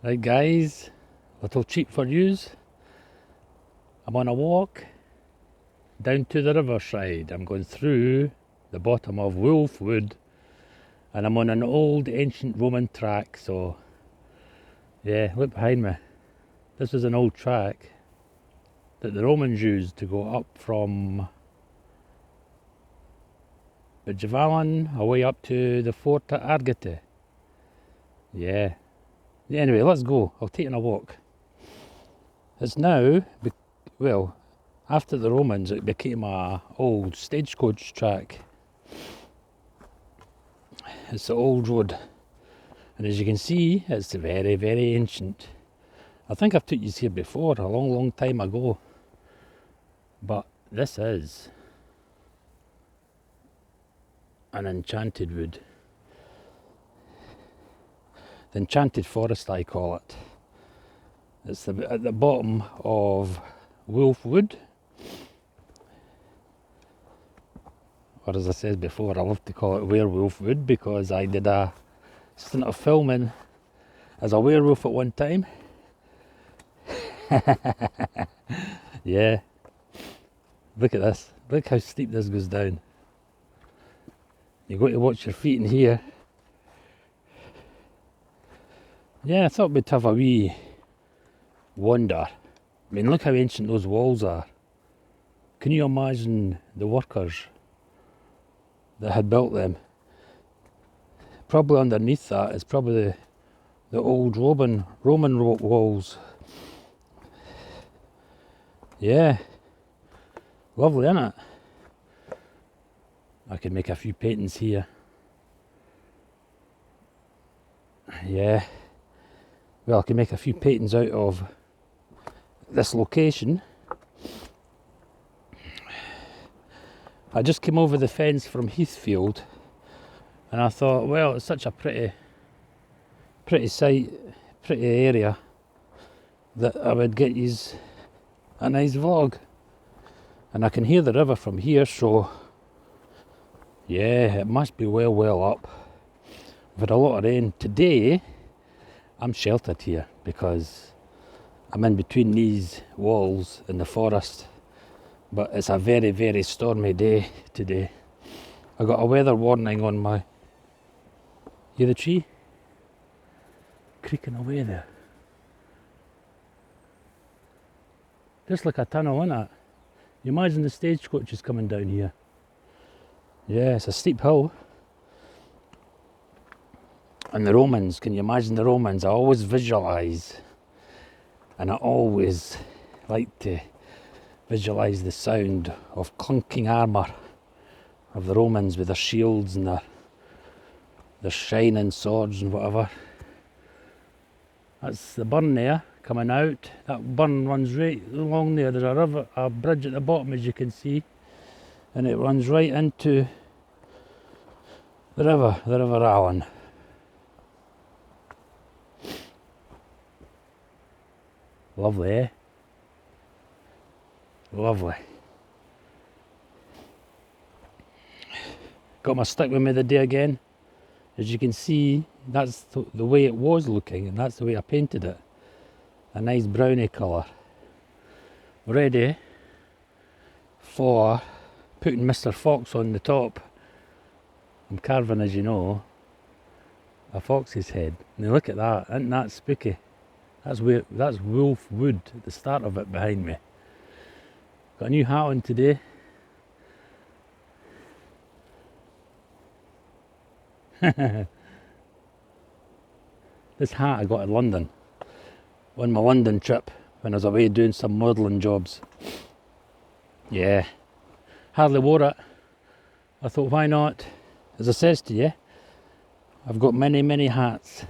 Right guys, little treat for yous. I'm on a walk down to the Riverside. I'm going through the bottom of Wolfwood and I'm on an old ancient Roman track, so yeah, look behind me. This is an old track that the Romans used to go up from Javelin away up to the fort at Argate. Yeah. Anyway, let's go. I'll take you on a walk. It's now, well, after the Romans, it became a old stagecoach track. It's the old road, and as you can see, it's very, very ancient. I think I've took you here before, a long, long time ago. But this is an enchanted wood. The enchanted forest, I call it. It's at the bottom of Wolfwood. Or as I said before, I love to call it Werewolf Wood because I did a stint of filming as a werewolf at one time. Yeah. Look at this. Look how steep this goes down. You've got to watch your feet in here. Yeah, I thought we'd have a wee wander. I mean, look how ancient those walls are. Can you imagine the workers that had built them? Probably underneath that is probably the old Roman walls. Yeah, lovely, isn't it? I could make a few paintings here. Yeah, well, I can make a few paintings out of this location. I just came over the fence from Heathfield and I thought, well, it's such a pretty sight, pretty area that I would get you a nice vlog. And I can hear the river from here, so yeah, it must be well up. We've had a lot of rain. Today, I'm sheltered here because I'm in between these walls in the forest. But it's a very, very stormy day today. I got a weather warning on my... Hear the tree? Creaking away there. Just like a tunnel, isn't it? You imagine the stagecoach is coming down here. Yeah, it's a steep hill. And the Romans, can you imagine the Romans? I always visualise, and I always like to visualise the sound of clunking armour of the Romans with their shields and their shining swords and whatever. That's the burn there coming out. That burn runs right along there. There's a bridge at the bottom, as you can see, and it runs right into the River Allen. Lovely, eh? Lovely. Got my stick with me today again. As you can see, that's the way it was looking, and that's the way I painted it. A nice browny colour. Ready for putting Mr. Fox on the top. I'm carving, as you know, a fox's head. Now look at that, isn't that spooky? That's Wolfwood at the start of it behind me. Got a new hat on today. This hat I got in London on my London trip when I was away doing some modelling jobs. Yeah, hardly wore it. I thought, why not? As I says to you, I've got many, many hats.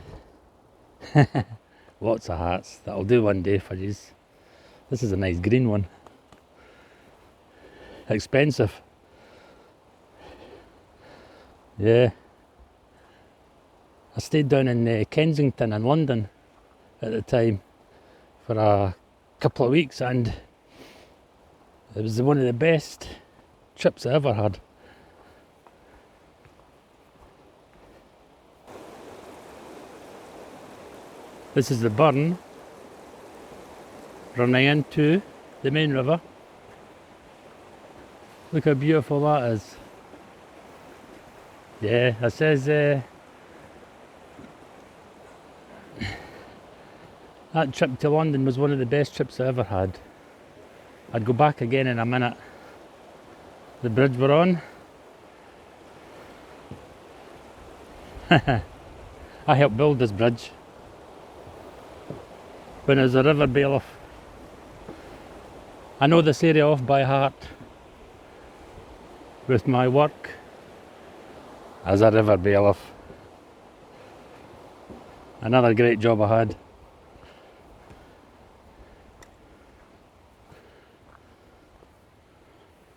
Lots of hats that I'll do one day for you. This is a nice green one. Expensive. Yeah. I stayed down in Kensington in London at the time for a couple of weeks, and it was one of the best trips I ever had. This is the burn running into the main river. Look how beautiful that is. Yeah, it says that trip to London was one of the best trips I ever had. I'd go back again in a minute. The bridge we're on. I helped build this bridge when I was a river bailiff. I know this area off by heart with my work as a river bailiff. Another great job I had.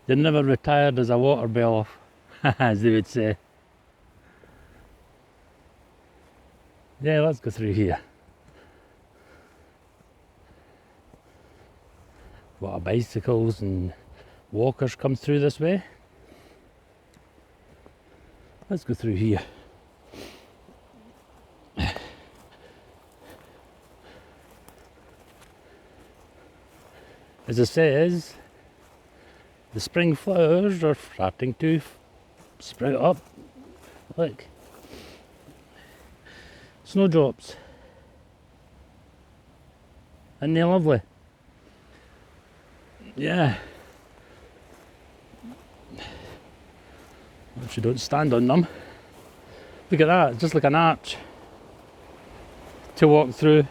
They never retired as a water bailiff, as they would say. Yeah, let's go through here. A lot of bicycles and walkers come through this way. Let's go through here. As it says, the spring flowers are starting to sprout up. Look. Snowdrops. Isn't they lovely? Yeah. If you don't stand on them. Look at that, it's just like an arch to walk through.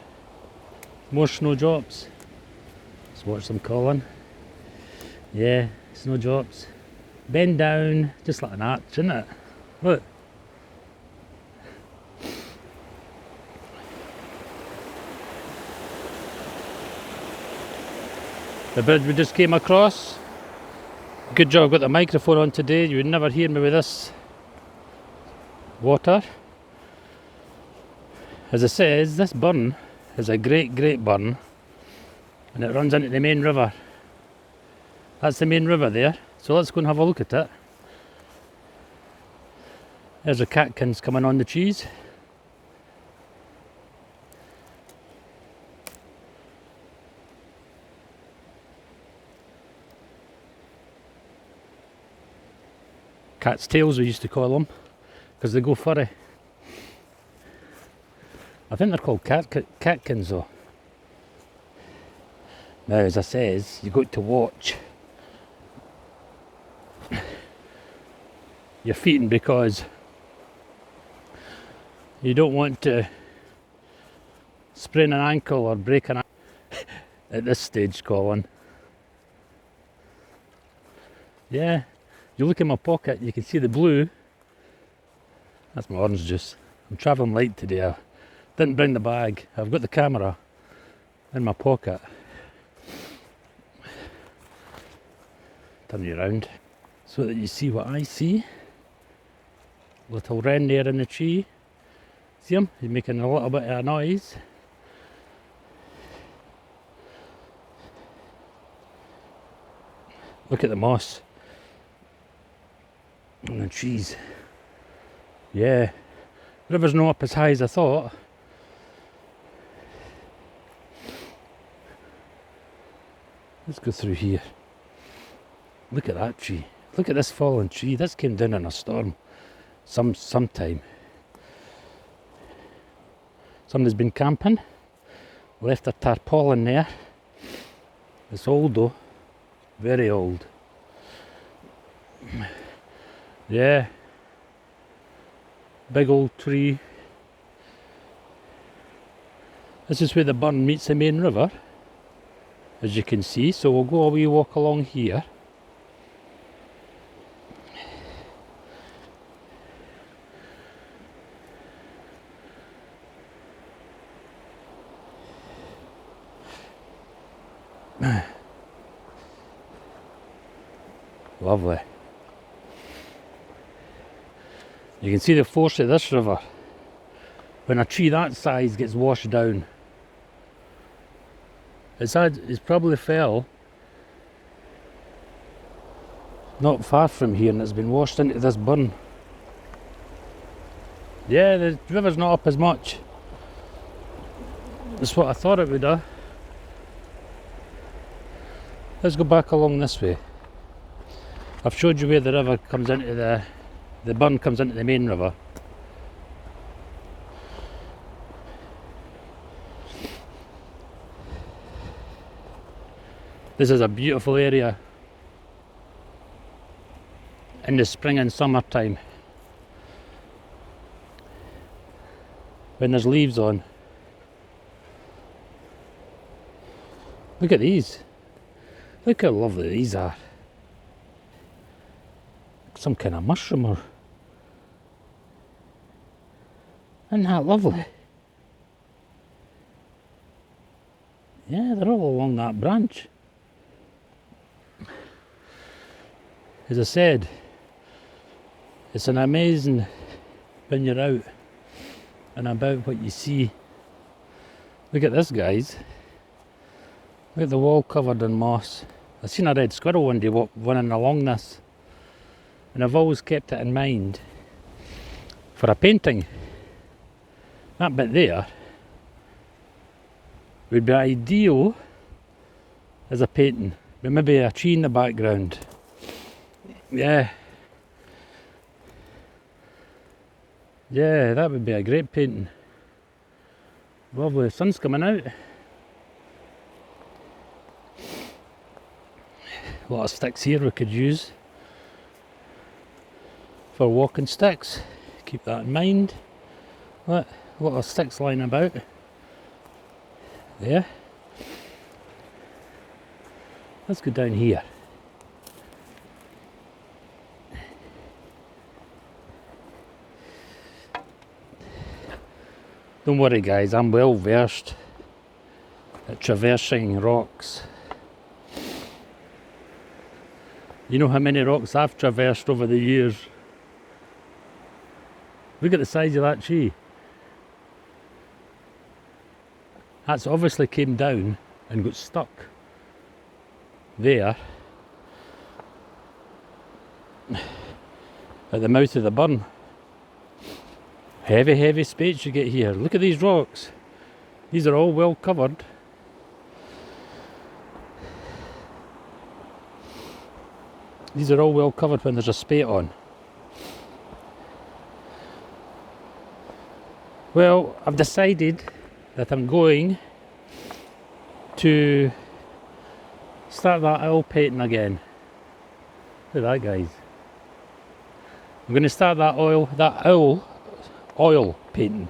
More snowdrops. Let's watch them calling. Yeah, snowdrops. Bend down, just like an arch, isn't it? Look. The bridge we just came across. Good job I've got the microphone on today. You would never hear me with this water. As it says, this burn is a great burn, and it runs into the main river. That's the main river there, so let's go and have a look at it. There's the catkins coming on the trees. Cat's tails we used to call them, because they go furry. I think they're called catkins though. Now, as I says, you've got to watch your feet because you don't want to sprain an ankle or break an ankle at this stage, Colin. Yeah. You look in my pocket, you can see the blue. That's my orange juice. I'm travelling light today. I didn't bring the bag. I've got the camera in my pocket. Turn you around so that you see what I see. Little wren there in the tree. See him? He's making a little bit of a noise. Look at the moss. And the trees. Yeah. River's not up as high as I thought. Let's go through here. Look at that tree. Look at this fallen tree. This came down in a storm sometime. Somebody's been camping. Left a tarpaulin there. It's old though. Very old. Yeah, big old tree. This is where the burn meets the main river, as you can see. So we'll go a wee walk along here. Lovely. You can see the force of this river when a tree that size gets washed down. It's probably fell not far from here and it's been washed into this burn. Yeah, the river's not up as much. That's what I thought it would do. Let's go back along this way. I've showed you where the river comes into the burn comes into the main river. This is a beautiful area in the spring and summertime when there's leaves on. Look at these. Look how lovely these are. Some kind of mushroom or... Isn't that lovely? Yeah, they're all along that branch. As I said, it's an amazing when you're out and about what you see. Look at this, guys. Look at the wall covered in moss. I seen a red squirrel one day running along this, and I've always kept it in mind for a painting. That bit there would be ideal as a painting, but maybe a tree in the background. Yeah, that would be a great painting. Lovely, the sun's coming out. A lot of sticks here we could use for walking sticks. Keep that in mind. Look, a lot of sticks lying about. There. Let's go down here. Don't worry guys, I'm well versed at traversing rocks. You know how many rocks I've traversed over the years. Look at the size of that tree. That's obviously came down and got stuck there at the mouth of the burn. Heavy space you get here. Look at these rocks. These are all well covered. These are all well covered when there's a spate on. Well, I've decided that I'm going to start that oil painting again. Look at that, guys. I'm going to start that oil painting.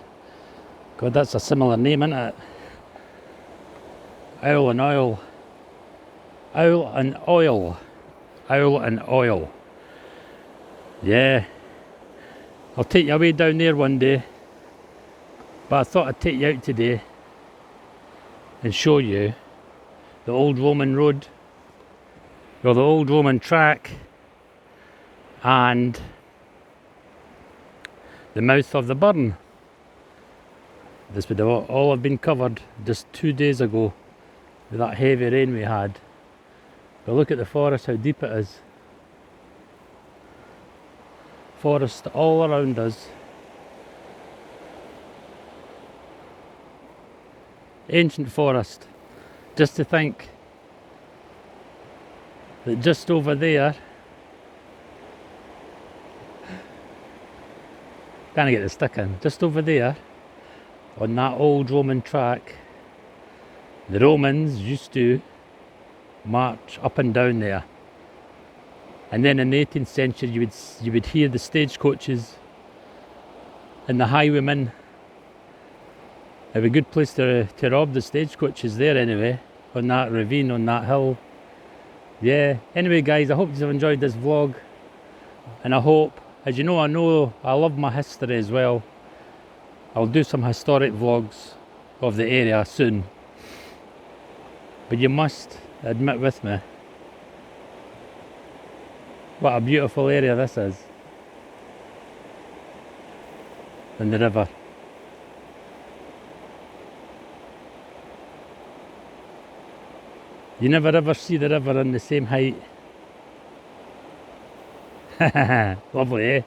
God, that's a similar name, isn't it? Owl and oil. Owl and oil. Owl and oil. Yeah. I'll take you away down there one day. But I thought I'd take you out today and show you the old Roman road, or the old Roman track, and the mouth of the burn. This would all have been covered just 2 days ago with that heavy rain we had. But look at the forest, how deep it is. Forest all around us. Ancient forest. Just to think that just over there, can't get the stick in, just over there on that old Roman track, the Romans used to march up and down there. And then in the 18th century you would hear the stagecoaches and the highwaymen. It would be a good place to rob the stagecoaches there anyway, on that ravine, on that hill. Yeah, anyway guys, I hope you've enjoyed this vlog, and I hope, as you know, I love my history as well. I'll do some historic vlogs of the area soon. But you must admit with me, what a beautiful area this is. And the river. You never ever see the river in the same height. Lovely, eh?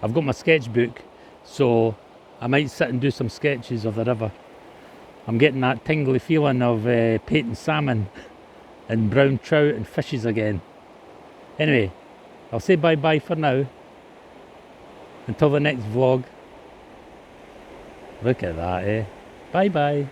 I've got my sketchbook, so I might sit and do some sketches of the river. I'm getting that tingly feeling of painting salmon and brown trout and fishes again. Anyway, I'll say bye bye for now. Until the next vlog. Look at that, eh? Bye bye.